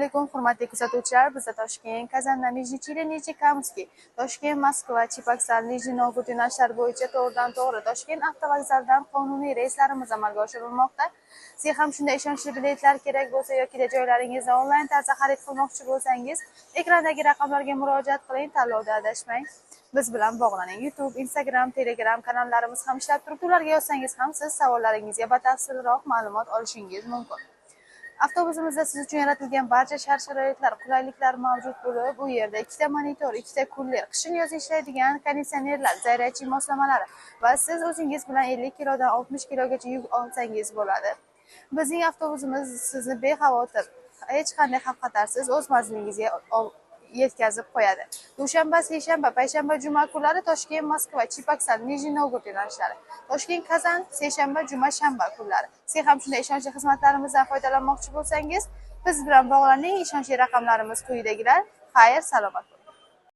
alaykum, hurmatli kuzatuvchilar. Bizda Toshkent, Kazan, Nijniy, Chili, Nijniy, Kamskiy, Toshkent, Moskva, Chipaksan, Nijniy Novgorod yo'nalishlari bo'yicha to'g'ridan-to'g'ri Toshkent avtovokzalidan qonuniy reyslarimiz amalga oshirilmoqda. Sizga ham shunday ishonchli biletlar kerak bo'lsa yoki joylaringizni onlayn tarzda xarid qilmoqchi bo'lsangiz, ekrandagi raqamlarga murojaat qiling, tanlovda adashmang. Biz bilan bog'laning. YouTube, Instagram, Telegram kanallarimiz ham ishlab turibdi. Ularga yozsangiz ham siz savollaringizga batafsilroq ma'lumot olishingiz mumkin. Avtobusimizda siz uchun yaratilgan barcha shart-sharoitlar, qulayliklar mavjud bo'lib, bu yerda ikkita monitor, ikkita kuller, qishin-yoz ishlaydigan konditsionerlar, zaryadchi moslamalari va siz o'zingiz bilan 50 kilodan 60 kilogacha yuk olsangiz bo'ladi. Bizning avtobusimiz sizni bexavotir, hech qanday xavf-xatarsiz o'z manzilingizga yetkazib qo'yadi. Dushanba, seshanba, payshanba, juma kunlari Toshkent, Moskva, Chipaksan, Nijniy Novgorod yo'nalishlari. Toshkent, Kazan, seshanba, juma, shanba kunlari. Siz ham shunday ishonchli xizmatlarimizdan foydalanmoqchi bo'lsangiz, biz bilan bog'laning. Ishonchli raqamlarimiz quyidagilar. Xayr, salomat.